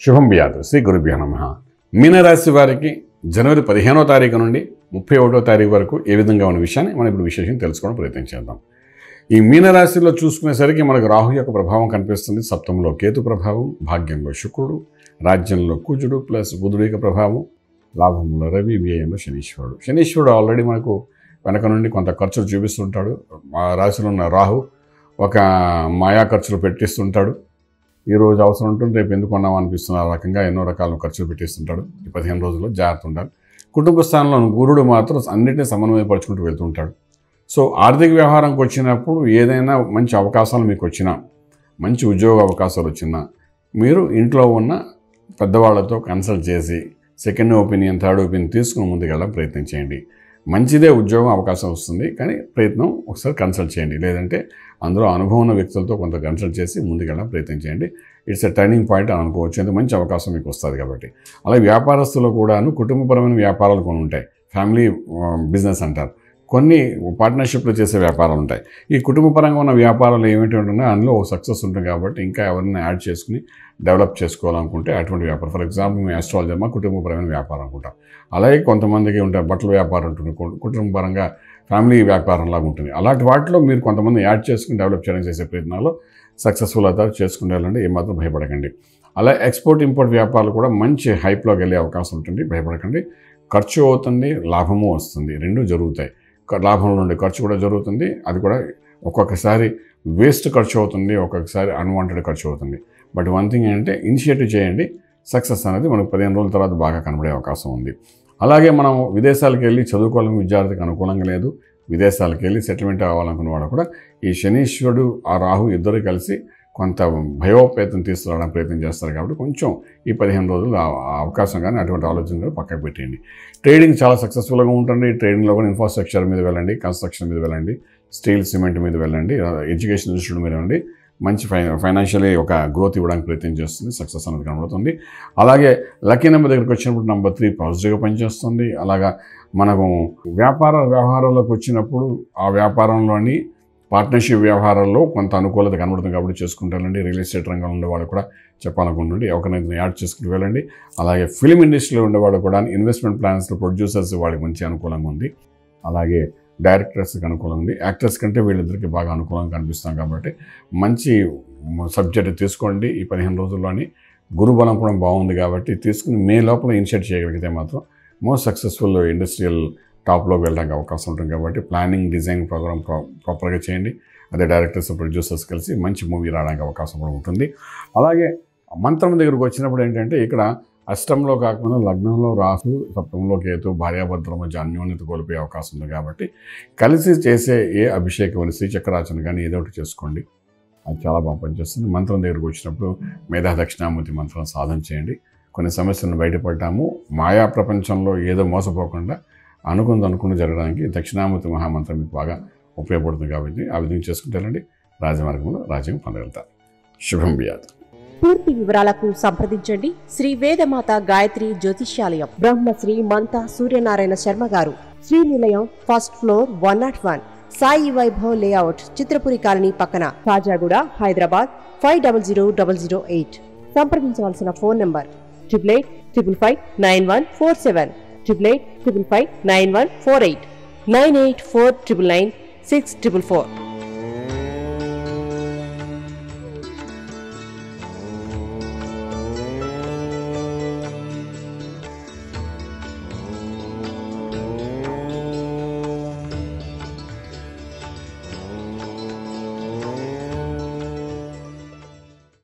శుభం వ్యాధు శ్రీ గురుభ్యో నమః. మీనరాశి వారికి జనవరి 15వ తారీఖు నుండి 31వ తారీఖు వరకు ఏ విధంగా ఉన్న విషయాన్ని మనం ఇప్పుడు విశేషం తెలుసుకోవడం ప్రయత్నం చేద్దాం. ఈ మీనరాశిలో చూసుకునేసరికి మనకు రాహు యొక్క ప్రభావం కనిపిస్తుంది. సప్తమంలో కేతు ప్రభావం, భాగ్యంలో శుక్రుడు, రాజ్యంలో కుజుడు ప్లస్ బుధుడు యొక్క ప్రభావం, లాభంలో రవి, వ్యయంలో శనీశ్వరుడు. శనీశ్వరుడు ఆల్రెడీ మనకు వెనక నుండి కొంత ఖర్చులు చూపిస్తుంటాడు. మా రాశిలో ఉన్న రాహు ఒక మాయా ఖర్చులు పెట్టిస్తుంటాడు. ఈరోజు అవసరం ఉంటుంది, రేపు ఎందుకు ఉన్నాం అనిపిస్తున్న రకంగా ఎన్నో రకాల ఖర్చులు పెట్టిస్తుంటాడు. ఈ 15 రోజుల్లో జాగ్రత్త ఉండాలి. కుటుంబ స్థానంలో గురుడు మాత్రం అన్నింటినీ సమన్వయపరుచుకుంటూ వెళ్తుంటాడు. సో ఆర్థిక వ్యవహారంకి వచ్చినప్పుడు ఏదైనా మంచి అవకాశాలు మీకు వచ్చినా, మంచి ఉద్యోగ అవకాశాలు వచ్చినా మీరు ఇంట్లో ఉన్న పెద్దవాళ్లతో కన్సల్ట్ చేసి సెకండ్ ఒపీనియన్, థర్డ్ ఒపీనియన్ తీసుకుని ముందుకెళ్ళడం ప్రయత్నం చేయండి. మంచిదే ఉద్యోగం అవకాశం వస్తుంది, కానీ ప్రయత్నం ఒకసారి కన్సల్ట్ చేయండి. లేదంటే అందులో అనుభవం ఉన్న వ్యక్తులతో కొంత కన్సల్ట్ చేసి ముందుకెళ్ళడం ప్రయత్నం చేయండి. ఇట్స్ ఎ టర్నింగ్ పాయింట్ అని అనుకోవచ్చు. ఎంత మంచి అవకాశం మీకు వస్తుంది కాబట్టి. అలాగే వ్యాపారస్తులు కూడాను కుటుంబపరమైన వ్యాపారాలు కొన్ని ఉంటాయి. ఫ్యామిలీ బిజినెస్ అంటారు. కొన్ని పార్ట్నర్షిప్లో చేసే వ్యాపారాలు ఉంటాయి. ఈ కుటుంబపరంగా ఉన్న వ్యాపారాలు ఏమిటి ఉంటున్నాయో అందులో సక్సెస్ ఉంటుంది కాబట్టి ఇంకా ఎవరైనా యాడ్ చేసుకుని డెవలప్ చేసుకోవాలనుకుంటే అటువంటి వ్యాపారం, ఫర్ ఎగ్జాంపుల్ మీ ఆస్ట్రాలజీ మా కుటుంబపరమైన వ్యాపారం అనుకుంటాం. అలాగే కొంతమందికి ఉంటాయి బట్టల వ్యాపారం ఉంటుంది, కుటుంబపరంగా ఫ్యామిలీ వ్యాపారంలాగా ఉంటుంది. అలాంటి వాటిలో మీరు కొంతమంది యాడ్ చేసుకుని డెవలప్ చేయడం చేసే ప్రయత్నాల్లో సక్సెస్ఫుల్ అవుతారు. చేసుకుని వెళ్ళండి, ఏమాత్రం భయపడకండి. అలా ఎక్స్పోర్ట్ ఇంపోర్ట్ వ్యాపారాలు కూడా మంచి హైప్లోకి వెళ్ళే అవకాశం ఉంటుంది. భయపడకండి. ఖర్చు అవుతుంది, లాభము వస్తుంది, రెండూ జరుగుతాయి. లాభం నుండి ఖర్చు కూడా జరుగుతుంది. అది కూడా ఒక్కొక్కసారి వేస్ట్ ఖర్చు అవుతుంది, ఒక్కొక్కసారి అన్వాంటెడ్ ఖర్చు అవుతుంది. బట్ వన్ థింగ్ ఏంటంటే ఇనిషియేటివ్ చేయండి, సక్సెస్ అనేది మనకు 15 రోజుల తర్వాత బాగా కనబడే అవకాశం ఉంది. అలాగే మనం విదేశాలకు వెళ్ళి చదువుకోవాలని విద్యార్థికి అనుకూలంగా లేదు. విదేశాలకు వెళ్ళి సెటిల్మెంట్ అవ్వాలనుకున్న వాడు కూడా ఈ శనీశ్వరుడు ఆ రాహు ఇద్దరు కలిసి కొంత భయోపేతం తీసుకురావడానికి ప్రయత్నం చేస్తారు. కాబట్టి కొంచెం ఈ 15 రోజులు అవకాశం కానీ అటువంటి ఆలోచన కూడా పక్కకు పెట్టేయండి. ట్రేడింగ్ చాలా సక్సెస్ఫుల్గా ఉంటుంది. ట్రేడింగ్లో కూడా ఇన్ఫ్రాస్ట్రక్చర్ మీద వెళ్ళండి, కన్స్ట్రక్షన్ మీద వెళ్ళండి, స్టీల్ సిమెంట్ మీద వెళ్ళండి, ఎడ్యుకేషన్ ఇన్స్టిట్యూట్ మీద వెళ్ళండి. మంచి ఫైనాన్షియలీ ఒక గ్రోత్ ఇవ్వడానికి ప్రయత్నం చేస్తుంది. సక్సెస్ అనేది కనబడుతుంది. అలాగే లక్కీ నెంబర్ దగ్గరికి వచ్చినప్పుడు నెంబర్ 3 పాజిటివ్గా పనిచేస్తుంది. అలాగా మనకు వ్యవహారాల్లోకి వచ్చినప్పుడు ఆ వ్యాపారంలోని పార్ట్నర్షిప్ వ్యవహారాల్లో కొంత అనుకూలత కనబడుతుంది కాబట్టి చేసుకుంటారండి. రియల్ ఎస్టేట్ రంగంలో ఉండేవాళ్ళు కూడా చెప్పాలనుకుంటుండే ఎవరినైతే యాడ్ చేసుకుని వెళ్ళండి. అలాగే ఫిలిం ఇండస్ట్రీలో ఉండేవాళ్ళు కూడా ఇన్వెస్ట్మెంట్ ప్లాన్స్లో ప్రొడ్యూసర్స్ వాళ్ళకి మంచి అనుకూలంగా ఉంది. అలాగే డైరెక్టర్స్కి అనుకూలంగా ఉంది. యాక్టర్స్ కంటే వీళ్ళిద్దరికి బాగా అనుకూలంగా కనిపిస్తాం కాబట్టి మంచి సబ్జెక్ట్ తీసుకోండి. ఈ 15 రోజుల్లోని గురుబలం కూడా బాగుంది కాబట్టి తీసుకుని మే లోపల ఇనిషియేట్ చేయగలిగితే మాత్రం మోస్ట్ సక్సెస్ఫుల్ ఇండస్ట్రియల్ టాప్లోకి వెళ్ళడానికి అవకాశం ఉంటుంది. కాబట్టి ప్లానింగ్, డిజైన్, ప్రోగ్రామ్ ప్రాపర్గా చేయండి. అదే డైరెక్టర్స్, ప్రొడ్యూసర్స్ కలిసి మంచి మూవీ రావడానికి అవకాశం కూడా ఉంటుంది. అలాగే మంత్రం దగ్గరకు వచ్చినప్పుడు ఏంటంటే ఇక్కడ అష్టంలో కాకుండా లగ్నంలో రాహు, సప్తమంలో కేతు, భార్యాభర్తల మధ్య అన్యోన్యత కోల్పోయే అవకాశం ఉంది. కాబట్టి కలిసి చేసే ఏ అభిషేకం అని శ్రీచక్రార్చన కానీ ఏదో ఒకటి చేసుకోండి, అది చాలా బాగా పనిచేస్తుంది. మంత్రం దగ్గరకు వచ్చినప్పుడు మేధా దక్షిణామూర్తి మంత్రం సాధన చేయండి. కొన్ని సమస్యలను బయటపడ్డాము. మాయా ప్రపంచంలో ఏదో మోసపోకుండా అనుకుని జరగడానికి దక్షిణామూర్తి మహామంత్రం మీకు బాగా ఉపయోగపడుతుంది. కాబట్టి ఆ విధంగా చేసుకుంటారండి. రాజమార్గంలో రాజ్యం పొందగలుగుతారు. శుభం వ్యాధి. పూర్తి వివరాలకు సంప్రదించండి శ్రీ వేదమాత గాయత్రి జ్యోతిష్యాలయం, Brahmasri మంతా Suryanarayana Sharma garu, Srinilayam, first floor, 101, Sai Vaibhav layout, Chitrapuri colony పక్కన, కాజాగూడ, హైదరాబాద్ 500008. సంప్రదించవలసిన ఫోన్ నంబర్ 8855559147, 8855559148, 9849996644.